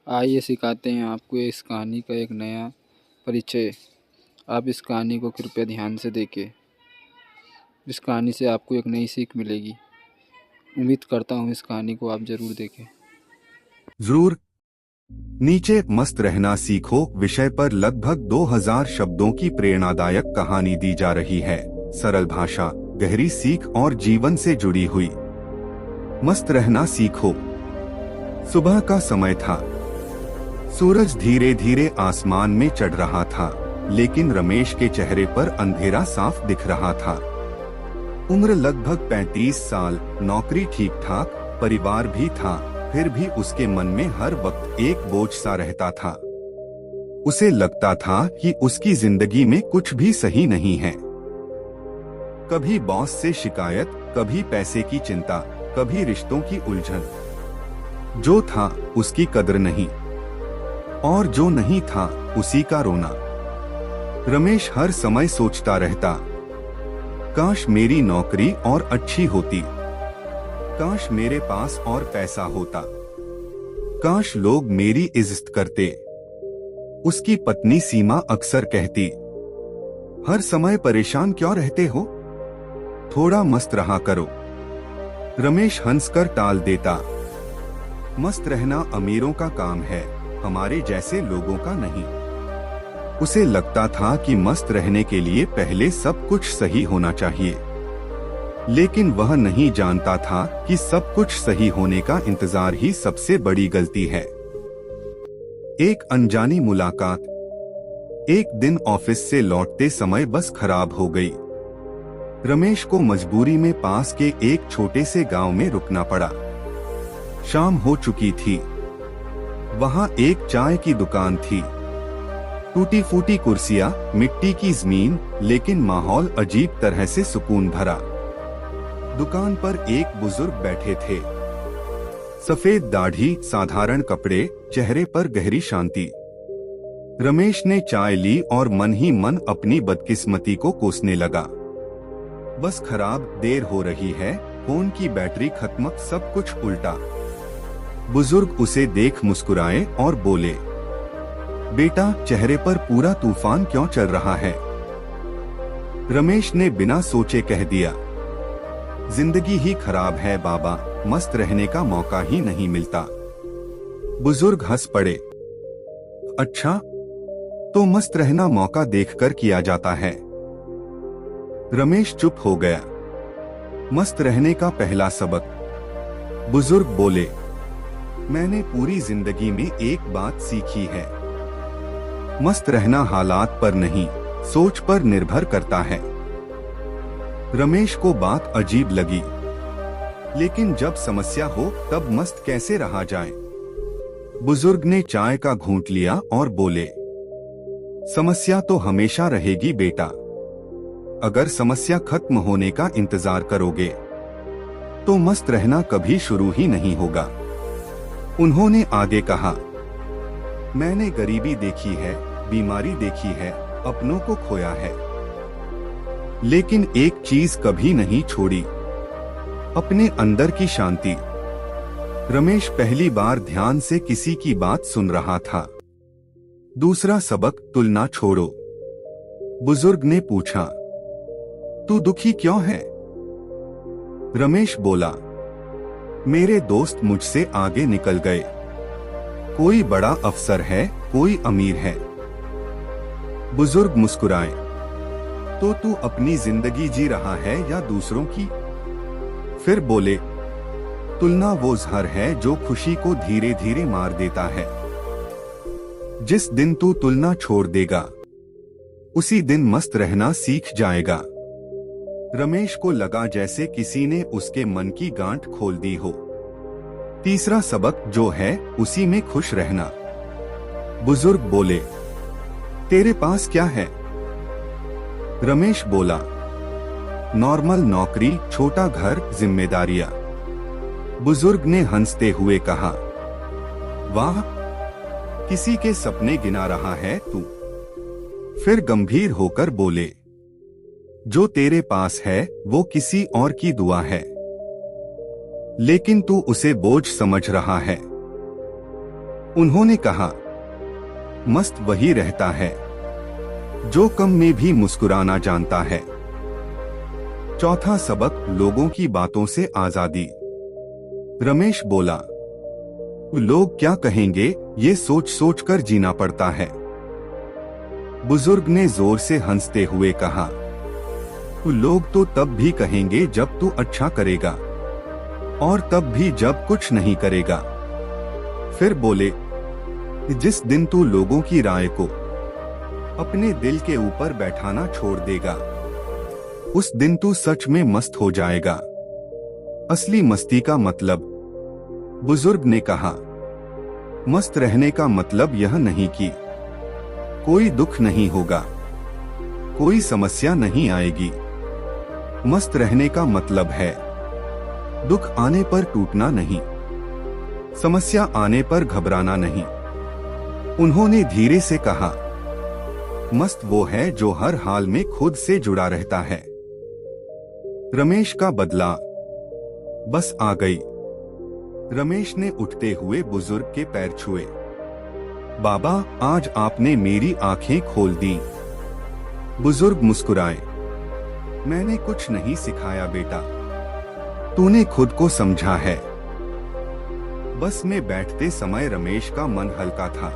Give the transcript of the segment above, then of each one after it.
आइए सिखाते हैं आपको इस कहानी का एक नया परिचय। आप इस कहानी को कृपया ध्यान से देखें। इस कहानी से आपको एक नई सीख मिलेगी। उम्मीद करता हूँ इस कहानी को आप ज़रूर देखें। जरूर। नीचे मस्त रहना सीखो विषय पर लगभग 2000 शब्दों की प्रेरणादायक कहानी दी जा रही है। सरल भाषा, गहरी सीख और जीवन से जुड़ी हुई। मस्त रहना सीखो। सुबह का समय था। सूरज धीरे धीरे आसमान में चढ़ रहा था, लेकिन रमेश के चेहरे पर अंधेरा साफ दिख रहा था। उम्र लगभग 35 साल, नौकरी ठीक ठाक, परिवार भी था, फिर भी उसके मन में हर वक्त एक बोझ सा रहता था। उसे लगता था कि उसकी जिंदगी में कुछ भी सही नहीं है। कभी बॉस से शिकायत, कभी पैसे की चिंता, कभी रिश्तों की उलझन। जो था उसकी कदर नहीं, और जो नहीं था उसी का रोना। रमेश हर समय सोचता रहता, काश मेरी नौकरी और अच्छी होती, काश मेरे पास और पैसा होता, काश लोग मेरी इज्जत करते। उसकी पत्नी सीमा अक्सर कहती, हर समय परेशान क्यों रहते हो, थोड़ा मस्त रहा करो। रमेश हंसकर टाल देता, मस्त रहना अमीरों का काम है, हमारे जैसे लोगों का नहीं। उसे लगता था कि मस्त रहने के लिए पहले सब कुछ सही होना चाहिए, लेकिन वह नहीं जानता था कि सब कुछ सही होने का इंतजार ही सबसे बड़ी गलती है। एक अनजानी मुलाकात। एक दिन ऑफिस से लौटते समय बस खराब हो गई। रमेश को मजबूरी में पास के एक छोटे से गांव में रुकना पड़ा। शाम हो चुकी थी। वहां एक चाय की दुकान थी। टूटी फूटी कुर्सियां, मिट्टी की जमीन, लेकिन माहौल अजीब तरह से सुकून भरा। दुकान पर एक बुजुर्ग बैठे थे। सफेद दाढ़ी, साधारण कपड़े, चेहरे पर गहरी शांति। रमेश ने चाय ली और मन ही मन अपनी बदकिस्मती को कोसने लगा। बस खराब, देर हो रही है, फोन की बैटरी खत्म, सब कुछ उल्टा। बुजुर्ग उसे देख मुस्कुराए और बोले, बेटा, चेहरे पर पूरा तूफान क्यों चल रहा है। रमेश ने बिना सोचे कह दिया, जिंदगी ही खराब है बाबा, मस्त रहने का मौका ही नहीं मिलता। बुजुर्ग हंस पड़े, अच्छा, तो मस्त रहना मौका देखकर किया जाता है। रमेश चुप हो गया। मस्त रहने का पहला सबक। बुजुर्ग बोले, मैंने पूरी जिंदगी में एक बात सीखी है, मस्त रहना हालात पर नहीं, सोच पर निर्भर करता है। रमेश को बात अजीब लगी, लेकिन जब समस्या हो तब मस्त कैसे रहा जाए। बुजुर्ग ने चाय का घूंट लिया और बोले, समस्या तो हमेशा रहेगी बेटा, अगर समस्या खत्म होने का इंतजार करोगे तो मस्त रहना कभी शुरू ही नहीं होगा। उन्होंने आगे कहा, मैंने गरीबी देखी है, बीमारी देखी है, अपनों को खोया है, लेकिन एक चीज कभी नहीं छोड़ी, अपने अंदर की शांति। रमेश पहली बार ध्यान से किसी की बात सुन रहा था। दूसरा सबक, तुलना छोड़ो। बुजुर्ग ने पूछा, तू दुखी क्यों है। रमेश बोला, मेरे दोस्त मुझसे आगे निकल गए, कोई बड़ा अफसर है, कोई अमीर है। बुजुर्ग मुस्कुराए, तो तू अपनी जिंदगी जी रहा है या दूसरों की। फिर बोले, तुलना वो जहर है जो खुशी को धीरे धीरे मार देता है। जिस दिन तू तुलना छोड़ देगा, उसी दिन मस्त रहना सीख जाएगा। रमेश को लगा जैसे किसी ने उसके मन की गांठ खोल दी हो। तीसरा सबक जो है उसी में खुश रहना। बुजुर्ग बोले, तेरे पास क्या है। रमेश बोला, नॉर्मल नौकरी, छोटा घर, जिम्मेदारियां। बुजुर्ग ने हंसते हुए कहा, वाह, किसी के सपने गिना रहा है तू। फिर गंभीर होकर बोले, जो तेरे पास है वो किसी और की दुआ है, लेकिन तू उसे बोझ समझ रहा है। उन्होंने कहा, मस्त वही रहता है जो कम में भी मुस्कुराना जानता है। चौथा सबक, लोगों की बातों से आजादी। रमेश बोला, लोग क्या कहेंगे ये सोच सोच कर जीना पड़ता है। बुजुर्ग ने जोर से हंसते हुए कहा, लोग तो तब भी कहेंगे जब तू अच्छा करेगा, और तब भी जब कुछ नहीं करेगा। फिर बोले, जिस दिन तू लोगों की राय को अपने दिल के ऊपर बैठाना छोड़ देगा, उस दिन तू सच में मस्त हो जाएगा। असली मस्ती का मतलब, बुजुर्ग ने कहा, मस्त रहने का मतलब यह नहीं कि कोई दुख नहीं होगा, कोई समस्या नहीं आएगी। मस्त रहने का मतलब है दुख आने पर टूटना नहीं, समस्या आने पर घबराना नहीं। उन्होंने धीरे से कहा, मस्त वो है जो हर हाल में खुद से जुड़ा रहता है। रमेश का बदला बस आ गई। रमेश ने उठते हुए बुजुर्ग के पैर छुए। बाबा, आज आपने मेरी आंखें खोल दी। बुजुर्ग मुस्कुराए, मैंने कुछ नहीं सिखाया बेटा, तूने खुद को समझा है। बस में बैठते समय रमेश का मन हल्का था।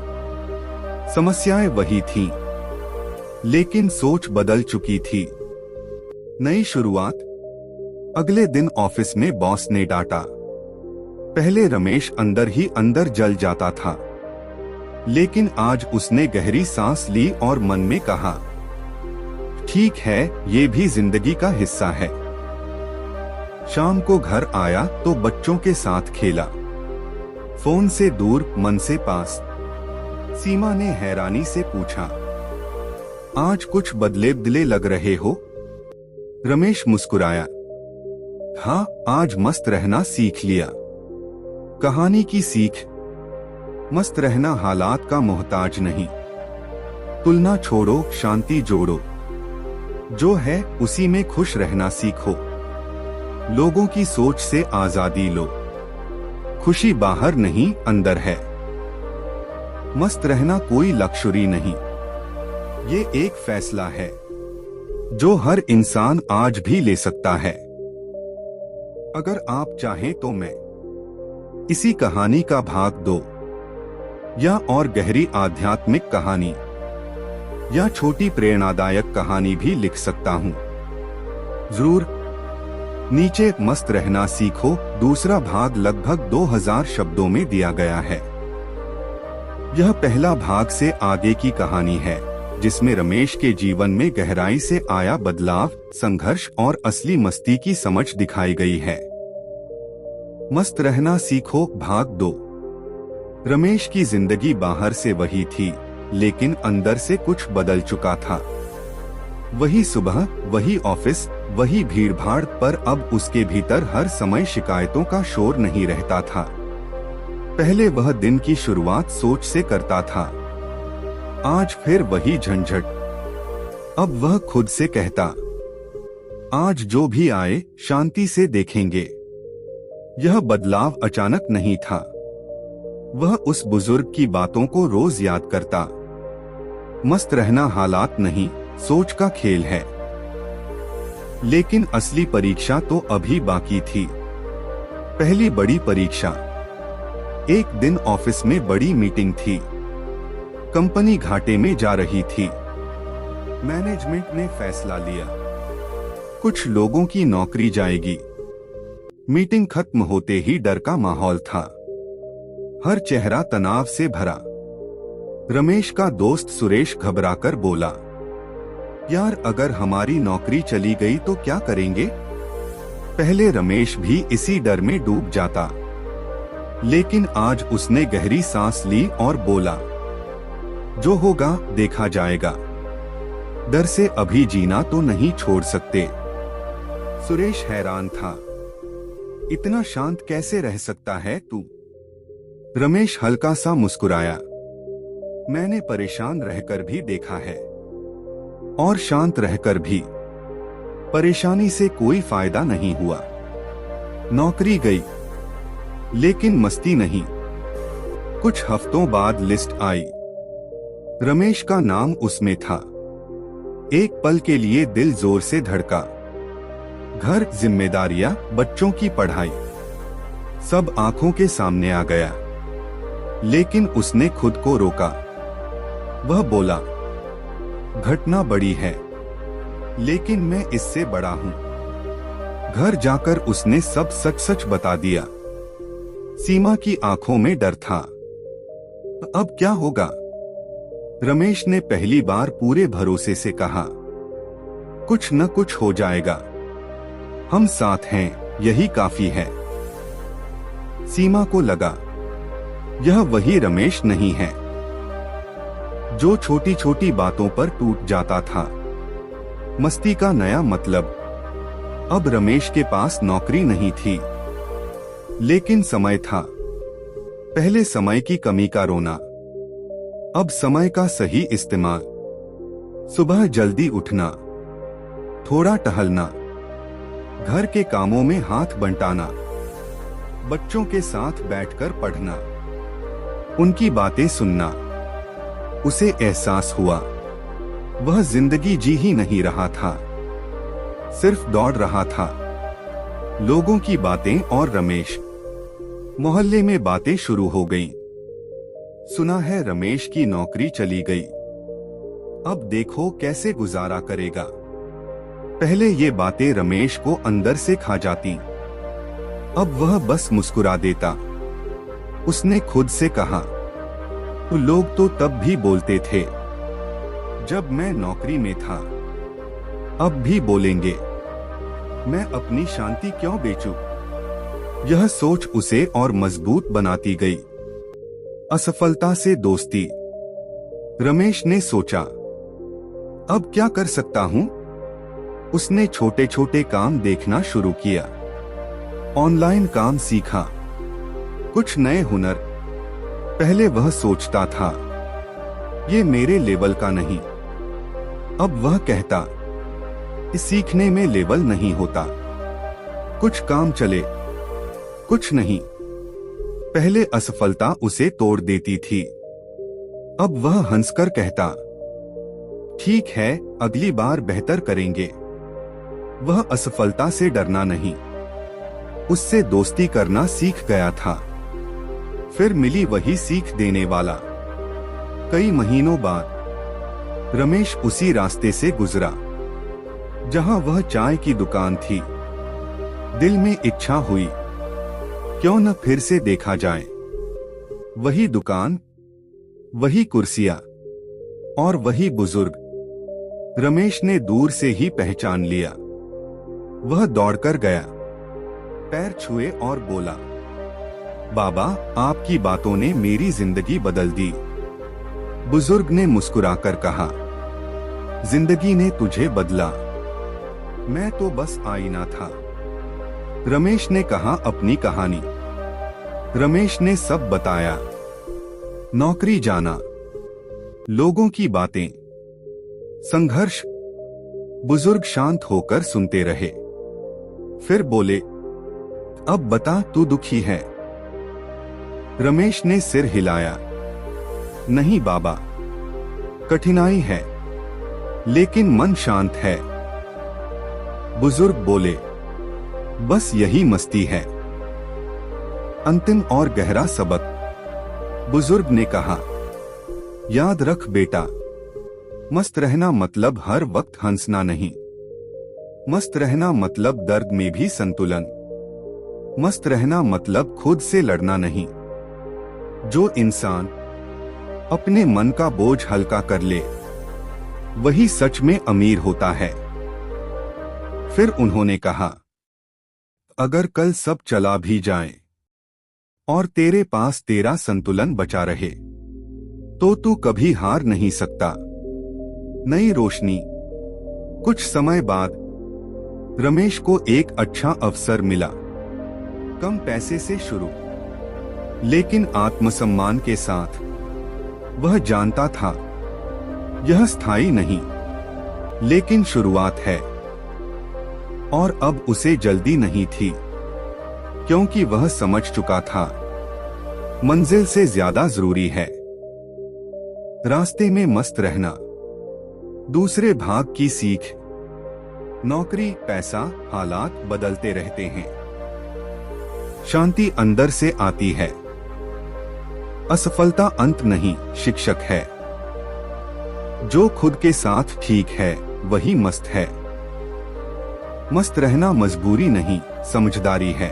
समस्याएं वही थीं, लेकिन सोच बदल चुकी थी। नई शुरुआत। अगले दिन ऑफिस में बॉस ने डांटा। पहले रमेश अंदर ही अंदर जल जाता था, लेकिन आज उसने गहरी सांस ली और मन में कहा, ठीक है, ये भी जिंदगी का हिस्सा है। शाम को घर आया तो बच्चों के साथ खेला। फोन से दूर, मन से पास। सीमा ने हैरानी से पूछा, आज कुछ बदले बदले लग रहे हो? रमेश मुस्कुराया, हाँ, आज मस्त रहना सीख लिया। कहानी की सीख, मस्त रहना हालात का मोहताज नहीं। तुलना छोड़ो, शांति जोड़ो। जो है उसी में खुश रहना सीखो। लोगों की सोच से आजादी लो। खुशी बाहर नहीं, अंदर है। मस्त रहना कोई लक्ष्योरी नहीं, ये एक फैसला है जो हर इंसान आज भी ले सकता है। अगर आप चाहें तो मैं इसी कहानी का भाग 2 या और गहरी आध्यात्मिक कहानी या छोटी प्रेरणादायक कहानी भी लिख सकता हूं। जरूर। नीचे मस्त रहना सीखो दूसरा भाग लगभग 2000 शब्दों में दिया गया है। यह पहला भाग से आगे की कहानी है, जिसमें रमेश के जीवन में गहराई से आया बदलाव, संघर्ष और असली मस्ती की समझ दिखाई गई है। मस्त रहना सीखो भाग 2। रमेश की जिंदगी बाहर से वही थी, लेकिन अंदर से कुछ बदल चुका था। वही सुबह, वही ऑफिस, वही भीड़भाड़, पर अब उसके भीतर हर समय शिकायतों का शोर नहीं रहता था। पहले वह दिन की शुरुआत सोच से करता था, आज फिर वही झंझट। अब वह खुद से कहता, आज जो भी आए शांति से देखेंगे। यह बदलाव अचानक नहीं था। वह उस बुजुर्ग की बातों को रोज याद करता। मस्त रहना हालात नहीं, सोच का खेल है। लेकिन असली परीक्षा तो अभी बाकी थी। पहली बड़ी परीक्षा। एक दिन ऑफिस में बड़ी मीटिंग थी। कंपनी घाटे में जा रही थी। मैनेजमेंट ने फैसला लिया, कुछ लोगों की नौकरी जाएगी। मीटिंग खत्म होते ही डर का माहौल था। हर चेहरा तनाव से भरा। रमेश का दोस्त सुरेश घबराकर बोला, यार, अगर हमारी नौकरी चली गई तो क्या करेंगे? पहले रमेश भी इसी डर में डूब जाता, लेकिन आज उसने गहरी सांस ली और बोला, जो होगा देखा जाएगा। डर से अभी जीना तो नहीं छोड़ सकते। सुरेश हैरान था, इतना शांत कैसे रह सकता है तू? रमेश हल्का सा मुस्कुराया, मैंने परेशान रहकर भी देखा है और शांत रहकर भी। परेशानी से कोई फायदा नहीं हुआ। नौकरी गई, लेकिन मस्ती नहीं। कुछ हफ्तों बाद लिस्ट आई। रमेश का नाम उसमें था। एक पल के लिए दिल जोर से धड़का। घर, जिम्मेदारियां, बच्चों की पढ़ाई, सब आंखों के सामने आ गया। लेकिन उसने खुद को रोका। वह बोला, घटना बड़ी है, लेकिन मैं इससे बड़ा हूं। घर जाकर उसने सब सच सच बता दिया। सीमा की आंखों में डर था। अब क्या होगा? रमेश ने पहली बार पूरे भरोसे से कहा, कुछ न कुछ हो जाएगा, हम साथ हैं, यही काफी है। सीमा को लगा, यह वही रमेश नहीं है जो छोटी छोटी बातों पर टूट जाता था। मस्ती का नया मतलब। अब रमेश के पास नौकरी नहीं थी, लेकिन समय था। पहले समय की कमी का रोना, अब समय का सही इस्तेमाल। सुबह जल्दी उठना, थोड़ा टहलना, घर के कामों में हाथ बंटाना, बच्चों के साथ बैठकर पढ़ना, उनकी बातें सुनना। उसे एहसास हुआ वह जिंदगी जी ही नहीं रहा था, सिर्फ दौड़ रहा था। लोगों की बातें और रमेश। मोहल्ले में बातें शुरू हो गईं। सुना है रमेश की नौकरी चली गई, अब देखो कैसे गुजारा करेगा। पहले ये बातें रमेश को अंदर से खा जाती, अब वह बस मुस्कुरा देता। उसने खुद से कहा, तो लोग तो तब भी बोलते थे जब मैं नौकरी में था, अब भी बोलेंगे, मैं अपनी शांति क्यों बेचूं? यह सोच उसे और मजबूत बनाती गई। असफलता से दोस्ती। रमेश ने सोचा, अब क्या कर सकता हूं? उसने छोटे छोटे काम देखना शुरू किया। ऑनलाइन काम सीखा, कुछ नए हुनर। पहले वह सोचता था, ये मेरे लेवल का नहीं। अब वह कहता, इस सीखने में लेवल नहीं होता। कुछ काम चले, कुछ नहीं। पहले असफलता उसे तोड़ देती थी, अब वह हंसकर कहता, ठीक है, अगली बार बेहतर करेंगे। वह असफलता से डरना नहीं, उससे दोस्ती करना सीख गया था। फिर मिली वही सीख देने वाला। कई महीनों बाद रमेश उसी रास्ते से गुजरा जहां वह चाय की दुकान थी। दिल में इच्छा हुई, क्यों न फिर से देखा जाए। वही दुकान, वही कुर्सियां और वही बुजुर्ग। रमेश ने दूर से ही पहचान लिया। वह दौड़कर गया, पैर छुए और बोला, बाबा, आपकी बातों ने मेरी जिंदगी बदल दी। बुजुर्ग ने मुस्कुराकर कहा, जिंदगी ने तुझे बदला, मैं तो बस आईना था। रमेश ने कहा अपनी कहानी। रमेश ने सब बताया, नौकरी जाना, लोगों की बातें, संघर्ष। बुजुर्ग शांत होकर सुनते रहे, फिर बोले, अब बता, तू दुखी है? रमेश ने सिर हिलाया, नहीं बाबा, कठिनाई है, लेकिन मन शांत है। बुजुर्ग बोले, बस यही मस्ती है। अंतिम और गहरा सबक। बुजुर्ग ने कहा, याद रख बेटा, मस्त रहना मतलब हर वक्त हंसना नहीं। मस्त रहना मतलब दर्द में भी संतुलन। मस्त रहना मतलब खुद से लड़ना नहीं। जो इंसान अपने मन का बोझ हल्का कर ले, वही सच में अमीर होता है। फिर उन्होंने कहा, अगर कल सब चला भी जाए और तेरे पास तेरा संतुलन बचा रहे, तो तू कभी हार नहीं सकता। नई रोशनी। कुछ समय बाद रमेश को एक अच्छा अवसर मिला। कम पैसे से शुरू, लेकिन आत्मसम्मान के साथ। वह जानता था यह स्थायी नहीं, लेकिन शुरुआत है। और अब उसे जल्दी नहीं थी, क्योंकि वह समझ चुका था मंजिल से ज्यादा जरूरी है रास्ते में मस्त रहना। दूसरे भाग की सीख। नौकरी, पैसा, हालात बदलते रहते हैं। शांति अंदर से आती है। असफलता अंत नहीं, शिक्षक है। जो खुद के साथ ठीक है वही मस्त है। मस्त रहना मजबूरी नहीं, समझदारी है।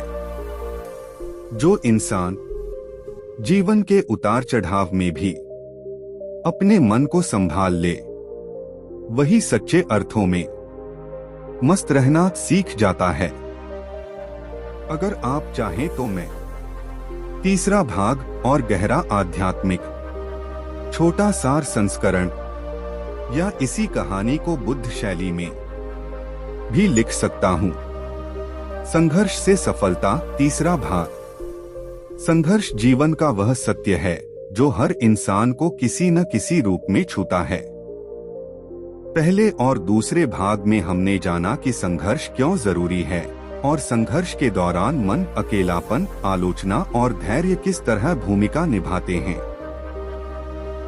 जो इंसान जीवन के उतार चढ़ाव में भी अपने मन को संभाल ले, वही सच्चे अर्थों में मस्त रहना सीख जाता है। अगर आप चाहें तो मैं तीसरा भाग और गहरा आध्यात्मिक छोटा सार संस्करण या इसी कहानी को बुद्ध शैली में भी लिख सकता हूं। संघर्ष से सफलता, तीसरा भाग। संघर्ष जीवन का वह सत्य है जो हर इंसान को किसी न किसी रूप में छूता है। पहले और दूसरे भाग में हमने जाना कि संघर्ष क्यों जरूरी है और संघर्ष के दौरान मन, अकेलापन, आलोचना और धैर्य किस तरह भूमिका निभाते हैं।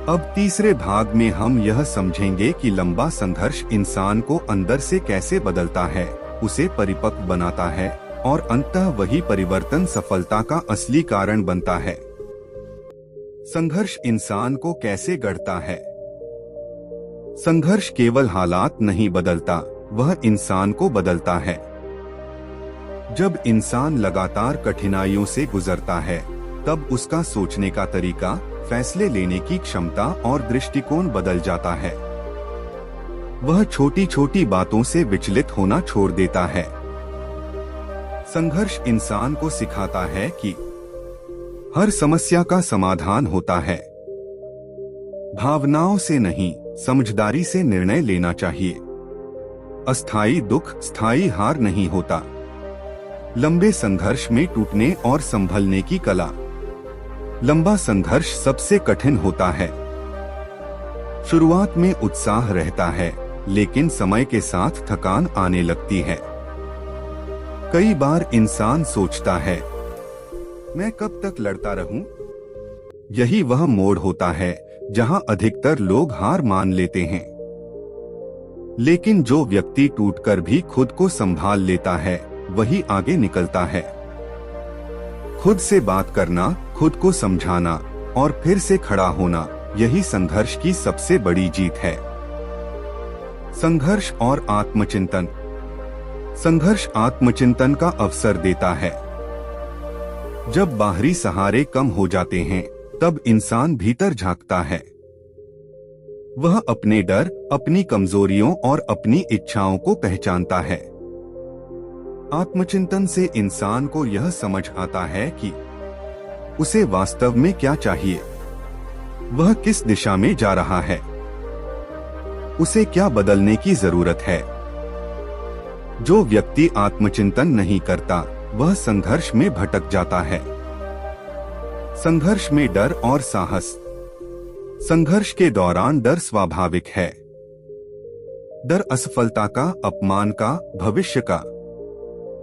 अब तीसरे भाग में हम यह समझेंगे कि लंबा संघर्ष इंसान को अंदर से कैसे बदलता है, उसे परिपक्व बनाता है और अंततः वही परिवर्तन सफलता का असली कारण बनता है। संघर्ष इंसान को कैसे गढ़ता है? संघर्ष केवल हालात नहीं बदलता, वह इंसान को बदलता है। जब इंसान लगातार कठिनाइयों से गुजरता है, तब उसका सोचने का तरीका, फैसले लेने की क्षमता और दृष्टिकोण बदल जाता है। वह छोटी छोटी बातों से विचलित होना छोड़ देता है। संघर्ष इंसान को सिखाता है कि हर समस्या का समाधान होता है। भावनाओं से नहीं, समझदारी से निर्णय लेना चाहिए। अस्थायी दुख स्थायी हार नहीं होता। लंबे संघर्ष में टूटने और संभलने की कला। लंबा संघर्ष सबसे कठिन होता है। शुरुआत में उत्साह रहता है, लेकिन समय के साथ थकान आने लगती है। कई बार इंसान सोचता है, मैं कब तक लड़ता रहूं? यही वह मोड़ होता है जहां अधिकतर लोग हार मान लेते हैं। लेकिन जो व्यक्ति टूटकर भी खुद को संभाल लेता है, वही आगे निकलता है। खुद से बात करना, खुद को समझाना और फिर से खड़ा होना, यही संघर्ष की सबसे बड़ी जीत है। संघर्ष और आत्मचिंतन। संघर्ष आत्मचिंतन का अवसर देता है। जब बाहरी सहारे कम हो जाते हैं, तब इंसान भीतर झांकता है। वह अपने डर, अपनी कमजोरियों और अपनी इच्छाओं को पहचानता है। आत्मचिंतन से इंसान को यह समझ आता है कि उसे वास्तव में क्या चाहिए, वह किस दिशा में जा रहा है, उसे क्या बदलने की जरूरत है। जो व्यक्ति आत्मचिंतन नहीं करता, वह संघर्ष में भटक जाता है। संघर्ष में डर और साहस। संघर्ष के दौरान डर स्वाभाविक है। डर असफलता का, अपमान का, भविष्य का।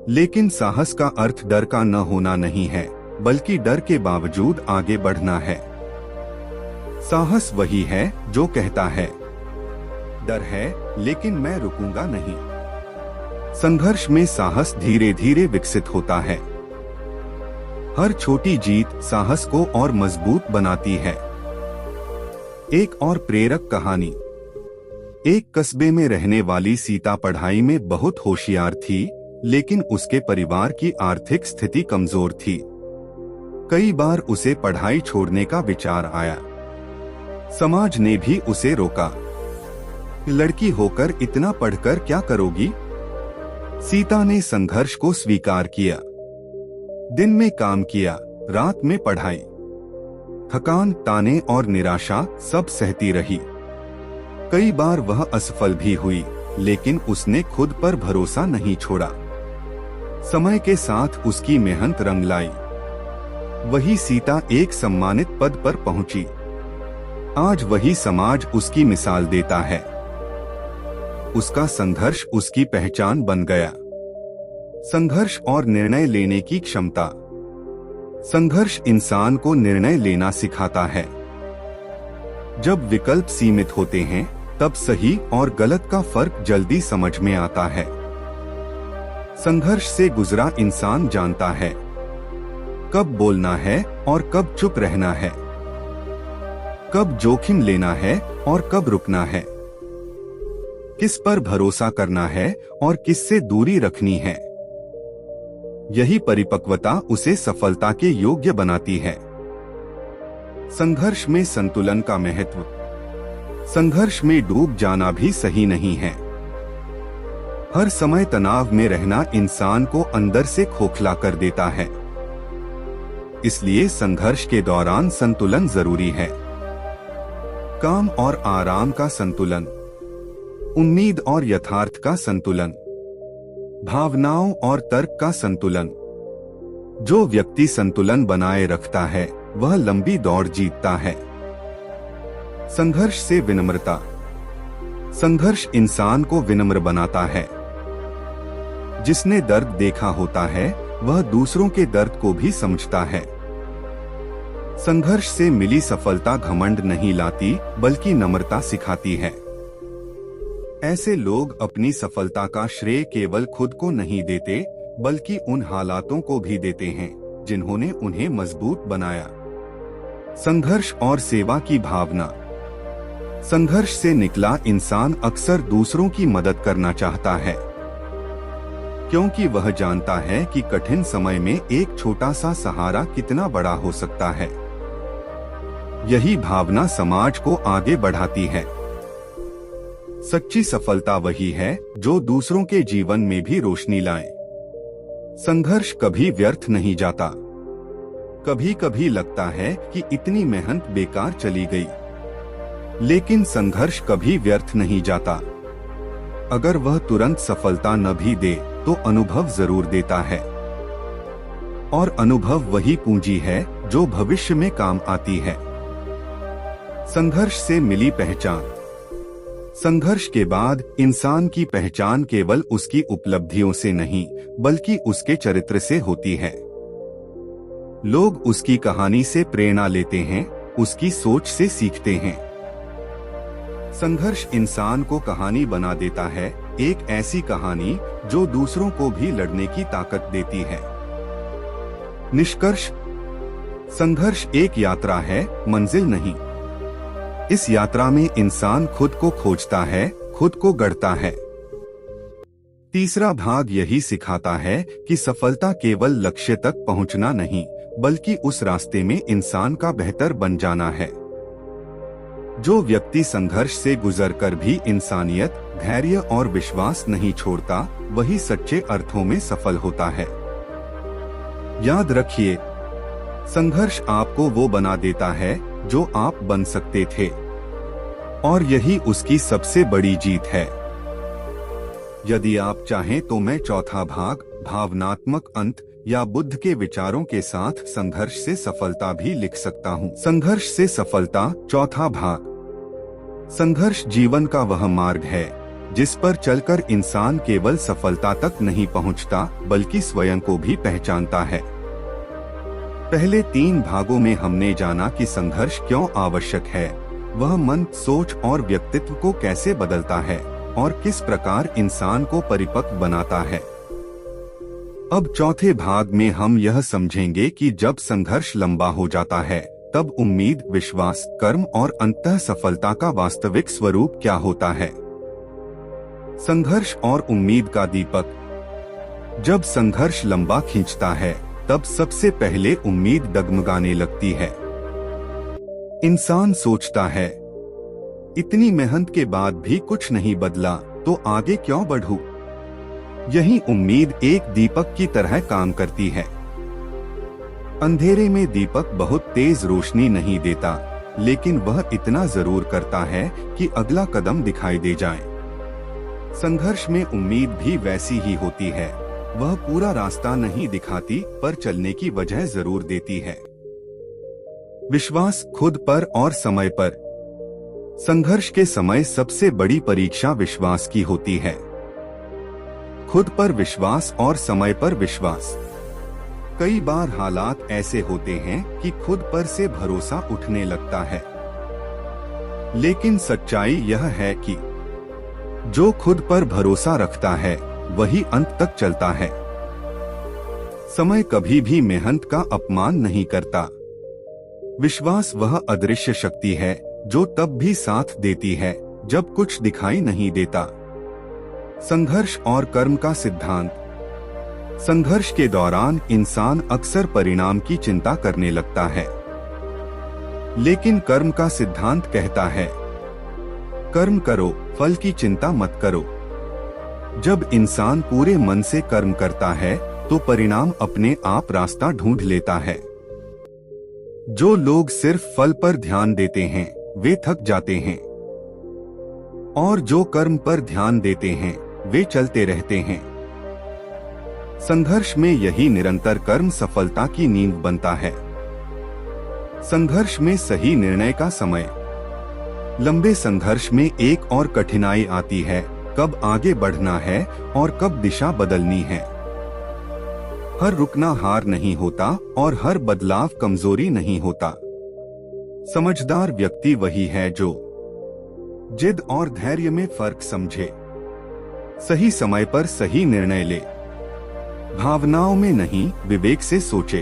लेकिन साहस का अर्थ डर का न होना नहीं है, बल्कि डर के बावजूद आगे बढ़ना है। साहस वही है जो कहता है, डर है लेकिन मैं रुकूंगा नहीं। संघर्ष में साहस धीरे धीरे विकसित होता है। हर छोटी जीत साहस को और मजबूत बनाती है। एक और प्रेरक कहानी। एक कस्बे में रहने वाली सीता पढ़ाई में बहुत होशियार थी, लेकिन उसके परिवार की आर्थिक स्थिति कमजोर थी। कई बार उसे पढ़ाई छोड़ने का विचार आया। समाज ने भी उसे रोका। लड़की होकर इतना पढ़कर क्या करोगी? सीता ने संघर्ष को स्वीकार किया। दिन में काम किया, रात में पढ़ाई। थकान, ताने और निराशा सब सहती रही। कई बार वह असफल भी हुई, लेकिन उसने खुद पर भरोसा नहीं छोड़ा। समय के साथ उसकी मेहनत रंग लाई। वही सीता एक सम्मानित पद पर पहुंची। आज वही समाज उसकी मिसाल देता है। उसका संघर्ष उसकी पहचान बन गया। संघर्ष और निर्णय लेने की क्षमता। संघर्ष इंसान को निर्णय लेना सिखाता है। जब विकल्प सीमित होते हैं तब सही और गलत का फर्क जल्दी समझ में आता है। संघर्ष से गुजरा इंसान जानता है कब बोलना है और कब चुप रहना है, कब जोखिम लेना है और कब रुकना है, किस पर भरोसा करना है और किससे दूरी रखनी है। यही परिपक्वता उसे सफलता के योग्य बनाती है। संघर्ष में संतुलन का महत्व। संघर्ष में डूब जाना भी सही नहीं है। हर समय तनाव में रहना इंसान को अंदर से खोखला कर देता है। इसलिए संघर्ष के दौरान संतुलन जरूरी है। काम और आराम का संतुलन, उम्मीद और यथार्थ का संतुलन, भावनाओं और तर्क का संतुलन। जो व्यक्ति संतुलन बनाए रखता है वह लंबी दौड़ जीतता है। संघर्ष से विनम्रता। संघर्ष इंसान को विनम्र बनाता है। जिसने दर्द देखा होता है वह दूसरों के दर्द को भी समझता है। संघर्ष से मिली सफलता घमंड नहीं लाती बल्कि नम्रता सिखाती है। ऐसे लोग अपनी सफलता का श्रेय केवल खुद को नहीं देते बल्कि उन हालातों को भी देते हैं जिन्होंने उन्हें मजबूत बनाया। संघर्ष और सेवा की भावना। संघर्ष से निकला इंसान अक्सर दूसरों की मदद करना चाहता है, क्योंकि वह जानता है कि कठिन समय में एक छोटा सा सहारा कितना बड़ा हो सकता है। यही भावना समाज को आगे बढ़ाती है। सच्ची सफलता वही है जो दूसरों के जीवन में भी रोशनी लाए। संघर्ष कभी व्यर्थ नहीं जाता। कभी कभी लगता है कि इतनी मेहनत बेकार चली गई, लेकिन संघर्ष कभी व्यर्थ नहीं जाता। अगर वह तुरंत सफलता न भी दे तो अनुभव जरूर देता है, और अनुभव वही पूंजी है जो भविष्य में काम आती है। संघर्ष से मिली पहचान। संघर्ष के बाद इंसान की पहचान केवल उसकी उपलब्धियों से नहीं बल्कि उसके चरित्र से होती है। लोग उसकी कहानी से प्रेरणा लेते हैं, उसकी सोच से सीखते हैं। संघर्ष इंसान को कहानी बना देता है, एक ऐसी कहानी जो दूसरों को भी लड़ने की ताकत देती है। निष्कर्ष। संघर्ष एक यात्रा है, मंजिल नहीं। इस यात्रा में इंसान खुद को खोजता है, खुद को गढ़ता है। तीसरा भाग यही सिखाता है कि सफलता केवल लक्ष्य तक पहुंचना नहीं बल्कि उस रास्ते में इंसान का बेहतर बन जाना है। जो व्यक्ति संघर्ष से गुजरकर भी इंसानियत, धैर्य और विश्वास नहीं छोड़ता, वही सच्चे अर्थों में सफल होता है। याद रखिए, संघर्ष आपको वो बना देता है जो आप बन सकते थे, और यही उसकी सबसे बड़ी जीत है। यदि आप चाहें तो मैं चौथा भाग, भावनात्मक अंत या बुद्ध के विचारों के साथ संघर्ष से सफलता भी लिख सकता हूँ। संघर्ष से सफलता, चौथा भाग। संघर्ष जीवन का वह मार्ग है जिस पर चलकर इंसान केवल सफलता तक नहीं पहुँचता बल्कि स्वयं को भी पहचानता है। पहले 3 भागों में हमने जाना कि संघर्ष क्यों आवश्यक है, वह मन, सोच और व्यक्तित्व को कैसे बदलता है और किस प्रकार इंसान को परिपक्व बनाता है। अब चौथे भाग में हम यह समझेंगे कि जब संघर्ष लंबा हो जाता है तब उम्मीद, विश्वास, कर्म और अंततः सफलता का वास्तविक स्वरूप क्या होता है। संघर्ष और उम्मीद का दीपक। जब संघर्ष लंबा खींचता है तब सबसे पहले उम्मीद डगमगाने लगती है। इंसान सोचता है, इतनी मेहनत के बाद भी कुछ नहीं बदला तो आगे क्यों बढ़ूं? यही उम्मीद एक दीपक की तरह काम करती है। अंधेरे में दीपक बहुत तेज रोशनी नहीं देता, लेकिन वह इतना जरूर करता है कि अगला कदम दिखाई दे जाए। संघर्ष में उम्मीद भी वैसी ही होती है। वह पूरा रास्ता नहीं दिखाती पर चलने की वजह जरूर देती है। विश्वास, खुद पर और समय पर। संघर्ष के समय सबसे बड़ी परीक्षा विश्वास की होती है। खुद पर विश्वास और समय पर विश्वास। कई बार हालात ऐसे होते हैं कि खुद पर से भरोसा उठने लगता है, लेकिन सच्चाई यह है कि जो खुद पर भरोसा रखता है वही अंत तक चलता है। समय कभी भी मेहनत का अपमान नहीं करता। विश्वास वह अदृश्य शक्ति है जो तब भी साथ देती है जब कुछ दिखाई नहीं देता। संघर्ष और कर्म का सिद्धांत। संघर्ष के दौरान इंसान अक्सर परिणाम की चिंता करने लगता है, लेकिन कर्म का सिद्धांत कहता है, कर्म करो, फल की चिंता मत करो। जब इंसान पूरे मन से कर्म करता है तो परिणाम अपने आप रास्ता ढूंढ लेता है। जो लोग सिर्फ फल पर ध्यान देते हैं वे थक जाते हैं, और जो कर्म पर ध्यान देते हैं वे चलते रहते हैं। संघर्ष में यही निरंतर कर्म सफलता की नींव बनता है। संघर्ष में सही निर्णय का समय। लंबे संघर्ष में एक और कठिनाई आती है, कब आगे बढ़ना है और कब दिशा बदलनी है। हर रुकना हार नहीं होता और हर बदलाव कमजोरी नहीं होता। समझदार व्यक्ति वही है जो जिद और धैर्य में फर्क समझे, सही समय पर सही निर्णय ले, भावनाओं में नहीं विवेक से सोचे।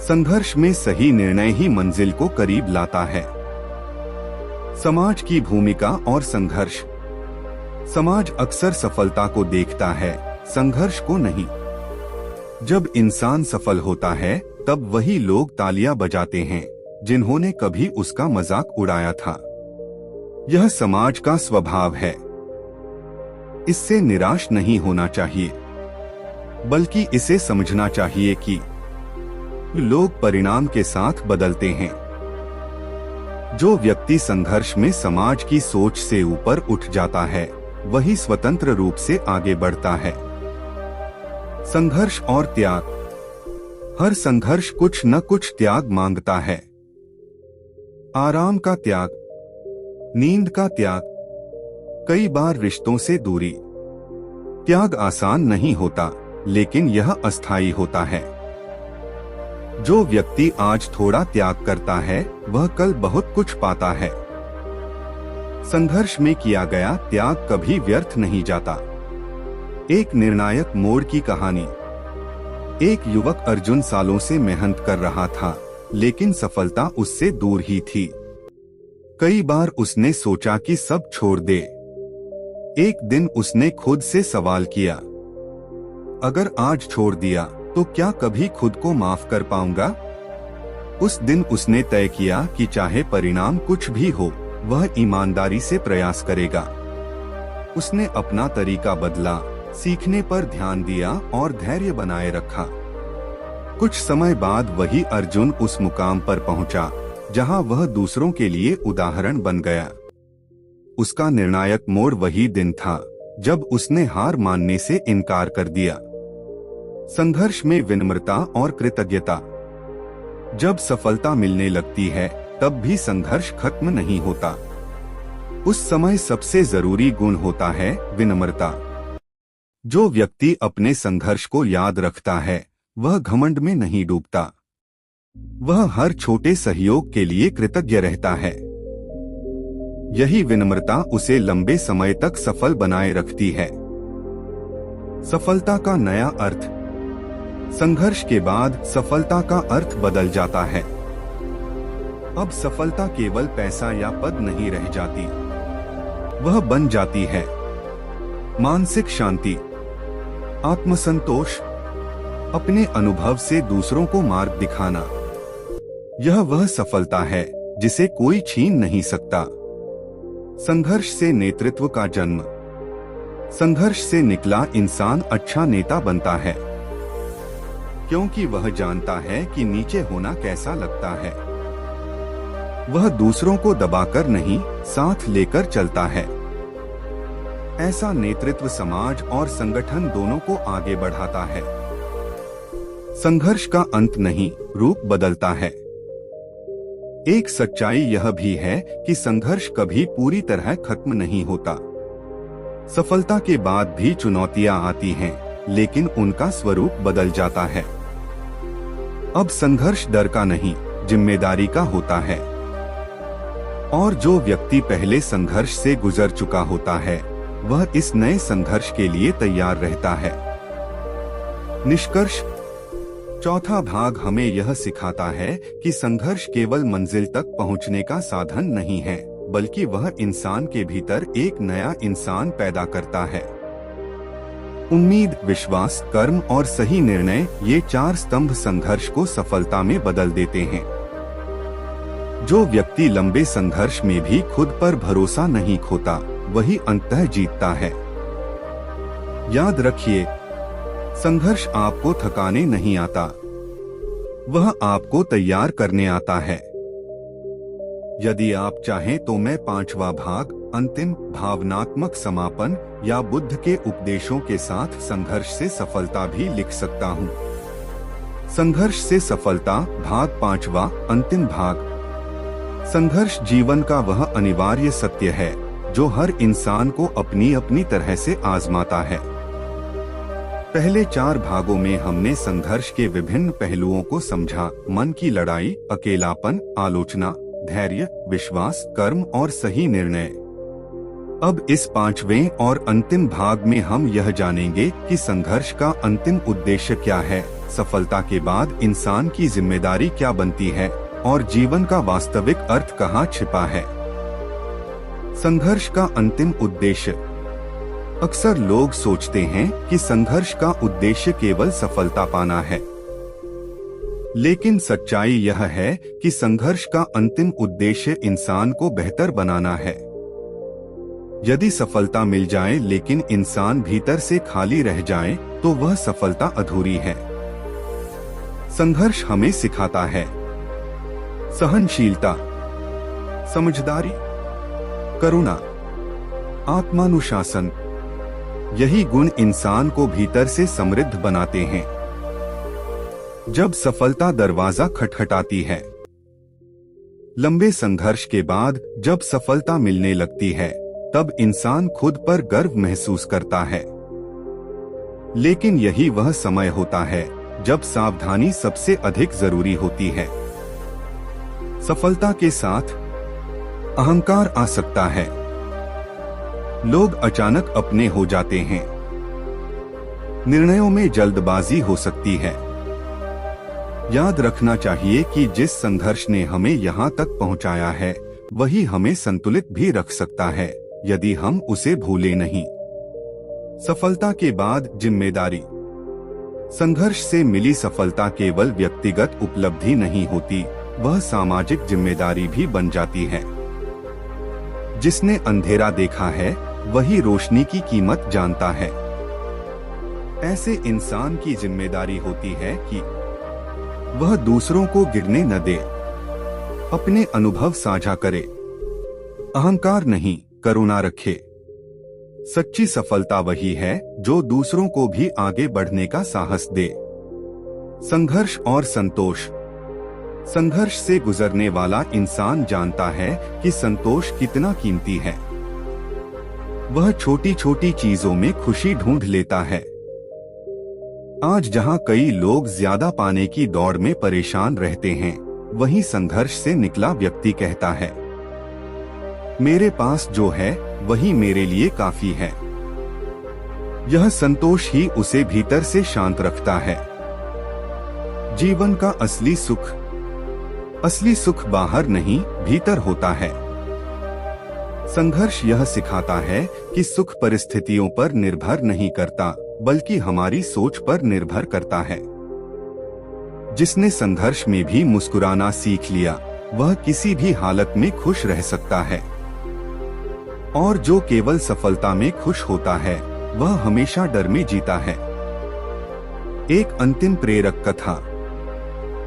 संघर्ष में सही निर्णय ही मंजिल को करीब लाता है। समाज की भूमिका और संघर्ष। समाज अक्सर सफलता को देखता है, संघर्ष को नहीं। जब इंसान सफल होता है तब वही लोग तालियां बजाते हैं जिन्होंने कभी उसका मजाक उड़ाया था। यह समाज का स्वभाव है। इससे निराश नहीं होना चाहिए, बल्कि इसे समझना चाहिए कि लोग परिणाम के साथ बदलते हैं। जो व्यक्ति संघर्ष में समाज की सोच से ऊपर उठ जाता है वही स्वतंत्र रूप से आगे बढ़ता है। संघर्ष और त्याग। हर संघर्ष कुछ न कुछ त्याग मांगता है। आराम का त्याग, नींद का त्याग, कई बार रिश्तों से दूरी। त्याग आसान नहीं होता, लेकिन यह अस्थायी होता है। जो व्यक्ति आज थोड़ा त्याग करता है वह कल बहुत कुछ पाता है। संघर्ष में किया गया त्याग कभी व्यर्थ नहीं जाता। एक निर्णायक मोड़ की कहानी। एक युवक अर्जुन सालों से मेहनत कर रहा था, लेकिन सफलता उससे दूर ही थी। कई बार उसने सोचा कि सब छोड़ दे। एक दिन उसने खुद से सवाल किया, अगर आज छोड़ दिया तो क्या कभी खुद को माफ कर पाऊंगा? उस दिन उसने तय किया कि चाहे परिणाम कुछ भी हो, वह ईमानदारी से प्रयास करेगा। उसने अपना तरीका बदला, सीखने पर ध्यान दिया और धैर्य बनाए रखा। कुछ समय बाद वही अर्जुन उस मुकाम पर पहुंचा जहां वह दूसरों के लिए उदाहरण बन गया। उसका निर्णायक मोड़ वही दिन था जब उसने हार मानने से इनकार कर दिया। संघर्ष में विनम्रता और कृतज्ञता। जब सफलता मिलने लगती है तब भी संघर्ष खत्म नहीं होता। उस समय सबसे जरूरी गुण होता है विनम्रता। जो व्यक्ति अपने संघर्ष को याद रखता है वह घमंड में नहीं डूबता। वह हर छोटे सहयोग के लिए कृतज्ञ रहता है। यही विनम्रता उसे लंबे समय तक सफल बनाए रखती है। सफलता का नया अर्थ। संघर्ष के बाद सफलता का अर्थ बदल जाता है। अब सफलता केवल पैसा या पद नहीं रह जाती, वह बन जाती है मानसिक शांति, आत्मसंतोष, अपने अनुभव से दूसरों को मार्ग दिखाना। यह वह सफलता है जिसे कोई छीन नहीं सकता। संघर्ष से नेतृत्व का जन्म। संघर्ष से निकला इंसान अच्छा नेता बनता है, क्योंकि वह जानता है कि नीचे होना कैसा लगता है। वह दूसरों को दबाकर नहीं, साथ लेकर चलता है। ऐसा नेतृत्व समाज और संगठन दोनों को आगे बढ़ाता है। संघर्ष का अंत नहीं, रूप बदलता है। एक सच्चाई यह भी है कि संघर्ष कभी पूरी तरह खत्म नहीं होता। सफलता के बाद भी चुनौतियां आती हैं, लेकिन उनका स्वरूप बदल जाता है। अब संघर्ष डर का नहीं, जिम्मेदारी का होता है। और जो व्यक्ति पहले संघर्ष से गुजर चुका होता है, वह इस नए संघर्ष के लिए तैयार रहता है। निष्कर्ष: चौथा भाग हमें यह सिखाता है कि संघर्ष केवल मंजिल तक पहुंचने का साधन नहीं है, बल्कि वह इंसान के भीतर एक नया इंसान पैदा करता है। उम्मीद, विश्वास, कर्म और सही निर्णय, ये 4 स्तंभ संघर्ष को सफलता में बदल देते हैं। जो व्यक्ति लंबे संघर्ष में भी खुद पर भरोसा नहीं खोता, वही अंततः जीतता है। याद रखिए, संघर्ष आपको थकाने नहीं आता, वह आपको तैयार करने आता है। यदि आप चाहें तो मैं 5वां भाग, अंतिम भावनात्मक समापन या बुद्ध के उपदेशों के साथ संघर्ष से सफलता भी लिख सकता हूँ। संघर्ष से सफलता, भाग 5वां, अंतिम भाग। संघर्ष जीवन का वह अनिवार्य सत्य है जो हर इंसान को अपनी अपनी तरह से आजमाता है। पहले 4 भागों में हमने संघर्ष के विभिन्न पहलुओं को समझा: मन की लड़ाई, अकेलापन, आलोचना, धैर्य, विश्वास, कर्म और सही निर्णय। अब इस 5वें और अंतिम भाग में हम यह जानेंगे कि संघर्ष का अंतिम उद्देश्य क्या है, सफलता के बाद इंसान की जिम्मेदारी क्या बनती है और जीवन का वास्तविक अर्थ कहाँ छिपा है। संघर्ष का अंतिम उद्देश्य। अक्सर लोग सोचते हैं कि संघर्ष का उद्देश्य केवल सफलता पाना है, लेकिन सच्चाई यह है कि संघर्ष का अंतिम उद्देश्य इंसान को बेहतर बनाना है। यदि सफलता मिल जाए लेकिन इंसान भीतर से खाली रह जाए, तो वह सफलता अधूरी है। संघर्ष हमें सिखाता है सहनशीलता, समझदारी, करुणा, आत्मानुशासन। यही गुण इंसान को भीतर से समृद्ध बनाते हैं। जब सफलता दरवाजा खटखटाती है। लंबे संघर्ष के बाद जब सफलता मिलने लगती है, तब इंसान खुद पर गर्व महसूस करता है। लेकिन यही वह समय होता है जब सावधानी सबसे अधिक जरूरी होती है। सफलता के साथ अहंकार आ सकता है। लोग अचानक अपने हो जाते हैं। निर्णयों में जल्दबाजी हो सकती है। याद रखना चाहिए कि जिस संघर्ष ने हमें यहाँ तक पहुँचाया है, वही हमें संतुलित भी रख सकता है, यदि हम उसे भूले नहीं। सफलता के बाद जिम्मेदारी। संघर्ष से मिली सफलता केवल व्यक्तिगत उपलब्धि नहीं होती, वह सामाजिक जिम्मेदारी भी बन जाती है। जिसने अंधेरा देखा है, वही रोशनी की कीमत जानता है। ऐसे इंसान की जिम्मेदारी होती है कि वह दूसरों को गिरने न दे, अपने अनुभव साझा करे, अहंकार नहीं, करुणा रखे। सच्ची सफलता वही है जो दूसरों को भी आगे बढ़ने का साहस दे। संघर्ष और संतोष। संघर्ष से गुजरने वाला इंसान जानता है कि संतोष कितना कीमती है। वह छोटी छोटी चीजों में खुशी ढूंढ लेता है। आज जहां कई लोग ज्यादा पाने की दौड़ में परेशान रहते हैं, वहीं संघर्ष से निकला व्यक्ति कहता है, मेरे पास जो है वही मेरे लिए काफी है। यह संतोष ही उसे भीतर से शांत रखता है। जीवन का असली सुख बाहर नहीं, भीतर होता है। संघर्ष यह सिखाता है कि सुख परिस्थितियों पर निर्भर नहीं करता, बल्कि हमारी सोच पर निर्भर करता है। जिसने संघर्ष में भी मुस्कुराना सीख लिया, वह किसी भी हालत में खुश रह सकता है। और जो केवल सफलता में खुश होता है, वह हमेशा डर में जीता है। एक अंतिम प्रेरक कथा।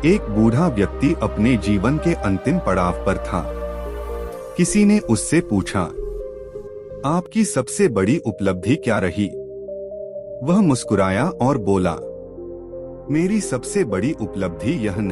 एक बूढ़ा व्यक्ति अपने जीवन के अंतिम पड़ाव पर था। किसी ने उससे पूछा, आपकी सबसे बड़ी उपलब्धि क्या रही? वह मुस्कुराया और बोला, मेरी सबसे बड़ी उपलब्धि यह नहीं